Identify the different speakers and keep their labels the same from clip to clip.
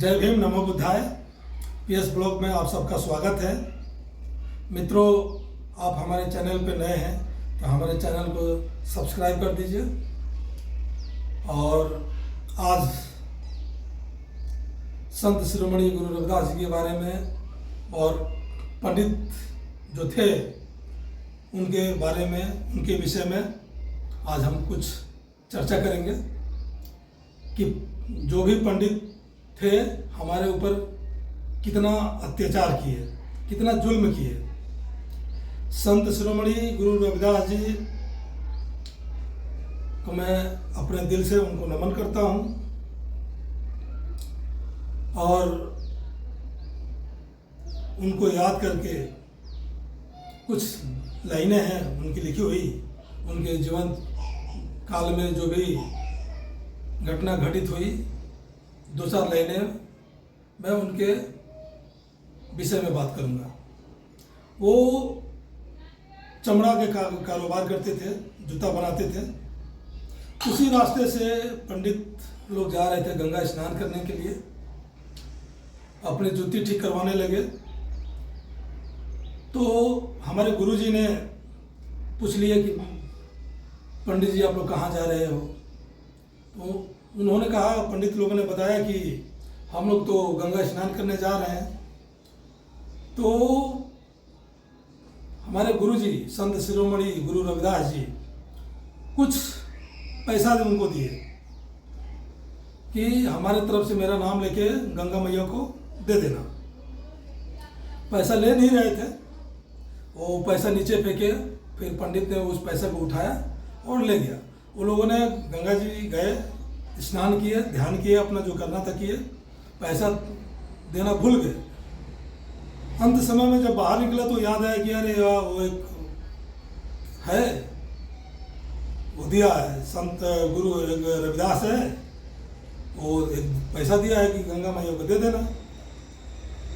Speaker 1: जय भीम, नमो बुद्धाय। PS blog में आप सबका स्वागत है। मित्रों, आप हमारे चैनल पे नए हैं तो हमारे चैनल को सब्सक्राइब कर दीजिए। और आज संत शिरोमणि गुरु रविदास जी के बारे में और पंडित जो थे उनके बारे में, उनके विषय में आज हम कुछ चर्चा करेंगे कि जो भी पंडित थे हमारे ऊपर कितना अत्याचार किए, कितना जुल्म किए। संत शिरोमणि गुरु रविदास जी को मैं अपने दिल से उनको नमन करता हूँ और उनको याद करके कुछ लाइनें हैं उनकी लिखी हुई, उनके जीवन काल में जो भी घटना घटित हुई, दो चार लाइनें मैं उनके विषय में बात करूंगा। वो चमड़ा के कारोबार करते थे, जूता बनाते थे। उसी रास्ते से पंडित लोग जा रहे थे गंगा स्नान करने के लिए, अपनी जूती ठीक करवाने लगे। तो हमारे गुरुजी ने पूछ लिया कि पंडित जी आप लोग कहाँ जा रहे हो। तो उन्होंने कहा, पंडित लोगों ने बताया कि हम लोग तो गंगा स्नान करने जा रहे हैं। तो हमारे गुरुजी संत शिरोमणि गुरु रविदास जी कुछ पैसा भी उनको दिए कि हमारे तरफ से मेरा नाम लेके गंगा मैया को दे देना। पैसा ले नहीं रहे थे, वो पैसा नीचे फेंके। फिर पंडित ने उस पैसे को उठाया और ले गया। वो लोगों ने गंगा जी गए, स्नान किए, ध्यान किए, अपना जो करना था किए, पैसा देना भूल गए। अंत समय में जब बाहर निकला तो याद आया कि अरे वो एक है, वो दिया है, संत गुरु रविदास है, वो एक पैसा दिया है कि गंगा मैया को दे देना।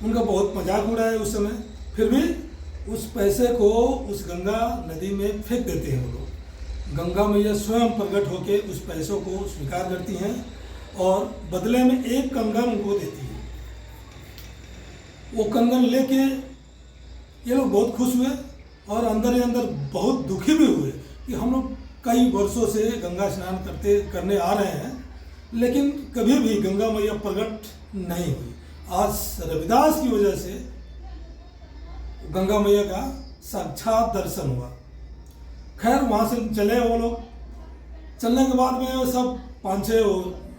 Speaker 1: उनका बहुत मजाक उड़ाया उस समय। फिर भी उस पैसे को उस गंगा नदी में फेंक देते हैं वो लोग। गंगा मैया स्वयं प्रकट होकर उस पैसों को स्वीकार करती हैं और बदले में एक कंगन उनको देती है। वो कंगन लेके ये लोग बहुत खुश हुए और अंदर ही अंदर बहुत दुखी भी हुए कि हम लोग कई वर्षों से गंगा स्नान करने आ रहे हैं, लेकिन कभी भी गंगा मैया प्रकट नहीं हुई। आज रविदास की वजह से गंगा मैया का साक्षात दर्शन हुआ। खैर, वहाँ से चले वो लोग। चलने के बाद में सब 5-6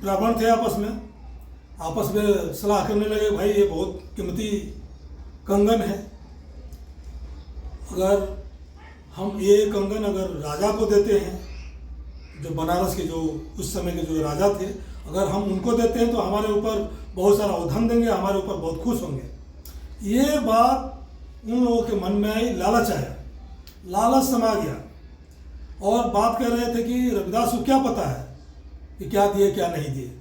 Speaker 1: ब्राह्मण थे, आपस में सलाह करने लगे, भाई ये बहुत कीमती कंगन है, अगर हम ये कंगन अगर राजा को देते हैं, जो बनारस के जो उस समय के जो राजा थे, अगर हम उनको देते हैं तो हमारे ऊपर बहुत सारा धन देंगे, हमारे ऊपर बहुत खुश होंगे। ये बात उन लोगों के मन में आई, लालच आया, लालच समा गया और बात कर रहे थे कि रविदास को क्या पता है कि क्या दिए क्या नहीं दिए।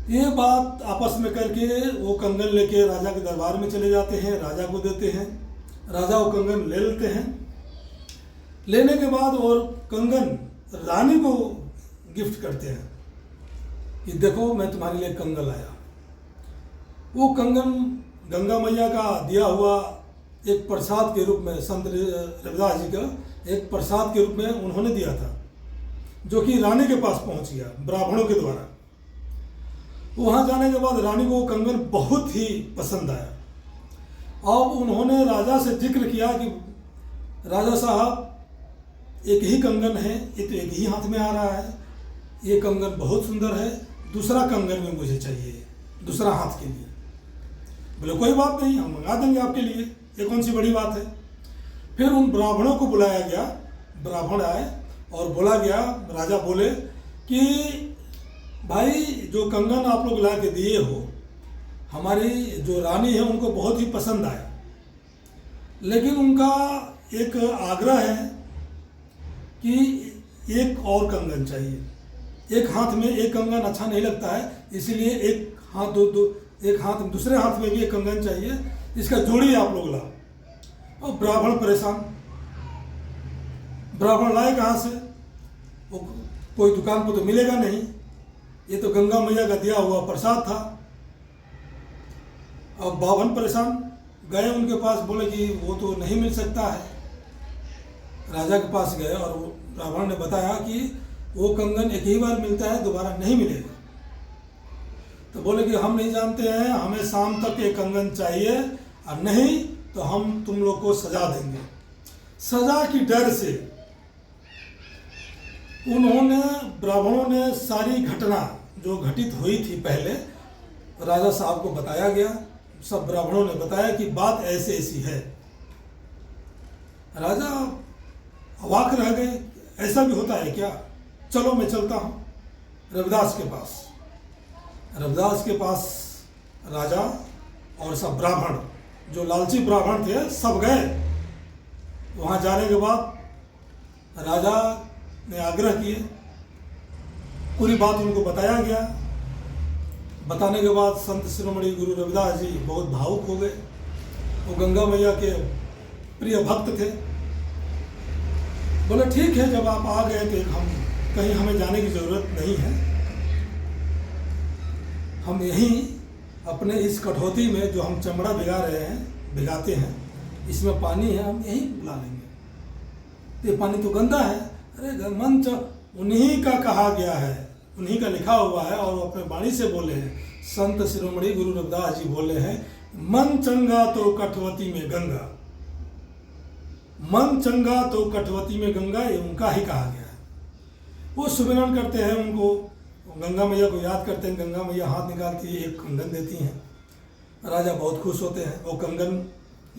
Speaker 1: ये बात आपस में करके वो कंगन लेके राजा के दरबार में चले जाते हैं, राजा को देते हैं। राजा वो कंगन ले लेते हैं। लेने के बाद और कंगन रानी को गिफ्ट करते हैं कि देखो मैं तुम्हारे लिए कंगन लाया। वो कंगन गंगा मैया का दिया हुआ एक प्रसाद के रूप में, संत रविदास जी का एक प्रसाद के रूप में उन्होंने दिया था, जो कि रानी के पास पहुंच गया ब्राह्मणों के द्वारा। वहां जाने के बाद रानी को वो कंगन बहुत ही पसंद आया। अब उन्होंने राजा से जिक्र किया कि राजा साहब, एक ही कंगन है, ये तो एक ही हाथ में आ रहा है, ये कंगन बहुत सुंदर है, दूसरा कंगन भी मुझे चाहिए, दूसरा हाथ के लिए। बोले कोई बात नहीं, हम मंगा देंगे आपके लिए, ये कौन सी बड़ी बात है। फिर उन ब्राह्मणों को बुलाया गया, ब्राह्मण आए और बोला गया, राजा बोले कि भाई जो कंगन आप लोग ला के दिए हो, हमारी जो रानी है उनको बहुत ही पसंद आया, लेकिन उनका एक आग्रह है कि एक और कंगन चाहिए। एक हाथ में एक कंगन अच्छा नहीं लगता है, इसीलिए एक हाथ दूसरे हाथ में भी एक कंगन चाहिए, इसका जोड़ी आप लोग लाओ। और ब्राह्मण परेशान, ब्राह्मण लाए कहाँ से, वो कोई दुकान पर तो मिलेगा नहीं, ये तो गंगा मैया का दिया हुआ प्रसाद था। अब बाभन परेशान, गए उनके पास, बोले कि वो तो नहीं मिल सकता है। राजा के पास गए और वो ब्राह्मण ने बताया कि वो कंगन एक ही बार मिलता है, दोबारा नहीं मिलेगा। तो बोले कि हम नहीं जानते हैं, हमें शाम तक ये कंगन चाहिए, और नहीं तो हम तुम लोग को सजा देंगे। सजा की डर से उन्होंने, ब्राह्मणों ने सारी घटना जो घटित हुई थी पहले राजा साहब को बताया गया। सब ब्राह्मणों ने बताया कि बात ऐसे ऐसी है। राजा अवाक रह गए, ऐसा भी होता है क्या? चलो मैं चलता हूँ रविदास के पास। रविदास के पास राजा और सब ब्राह्मण, जो लालची ब्राह्मण थे, सब गए। वहाँ जाने के बाद राजा ने आग्रह किए, पूरी बात उनको बताया गया। बताने के बाद संत शिरोमणि गुरु रविदास जी बहुत भावुक हो गए। वो गंगा मैया के प्रिय भक्त थे। बोले ठीक है, जब आप आ गए तो हम कहीं, हमें जाने की ज़रूरत नहीं है, हम यहीं अपने इस कठौती में जो हम चमड़ा भिगाते हैं, इसमें पानी है, हम यहीं बुला लेंगे। ये पानी तो गंदा है। अरे मंच उन्हीं का कहा गया है, उन्हीं का लिखा हुआ है, और वो अपने वाणी से बोले हैं। संत शिरोमणि गुरु रविदास जी बोले हैं, मन चंगा तो कठवती में गंगा, मन चंगा तो कठवती में गंगा, ये उनका ही कहा गया है। वो सुमिरन करते हैं, उनको गंगा मैया को याद करते हैं। गंगा मैया हाथ निकालती है, एक कंगन देती हैं। राजा बहुत खुश होते हैं, वो कंगन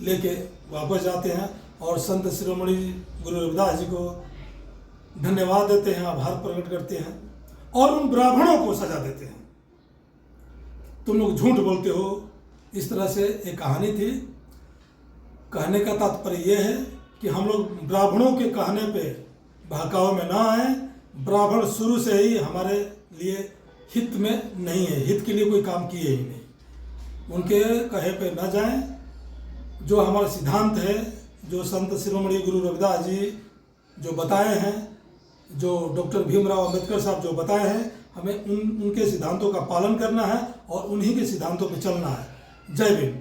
Speaker 1: लेके वापस जाते हैं और संत शिरोमणि गुरु रविदास जी को धन्यवाद देते हैं, आभार प्रकट करते हैं, और उन ब्राह्मणों को सजा देते हैं। तुम लोग झूठ बोलते हो, इस तरह से एक कहानी थी। कहने का तात्पर्य यह है कि हम लोग ब्राह्मणों के कहने पे बहकावे में ना आए। ब्राह्मण शुरू से ही हमारे लिए हित में नहीं है, हित के लिए कोई काम किए ही नहीं। उनके कहे पे न जाएं। जो हमारा सिद्धांत है, जो संत शिरोमणि गुरु रविदास जी जो बताए हैं, जो डॉक्टर भीमराव अंबेडकर साहब जो बताए हैं, हमें उनके सिद्धांतों का पालन करना है और उन्हीं के सिद्धांतों पर चलना है। जय भीम।